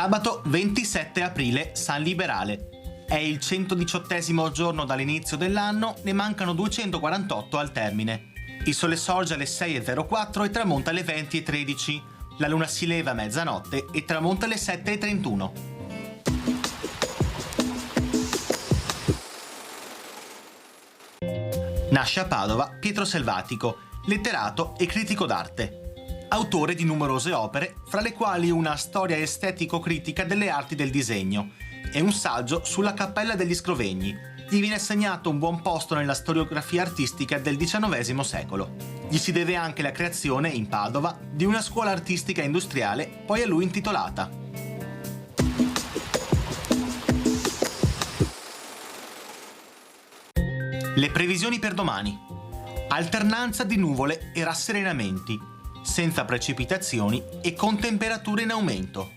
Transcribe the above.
Sabato 27 aprile, San Liberale. È il 118° giorno dall'inizio dell'anno, ne mancano 248 al termine. Il sole sorge alle 6:04 e tramonta alle 20:13. La luna si leva a mezzanotte e tramonta alle 7:31. Nasce a Padova Pietro Selvatico, letterato e critico d'arte. Autore di numerose opere, fra le quali una storia estetico-critica delle arti del disegno e un saggio sulla Cappella degli Scrovegni. Gli viene assegnato un buon posto nella storiografia artistica del XIX secolo. Gli si deve anche la creazione, in Padova, di una scuola artistica industriale, poi a lui intitolata. Le previsioni per domani. Alternanza di nuvole e rasserenamenti, senza precipitazioni e con temperature in aumento.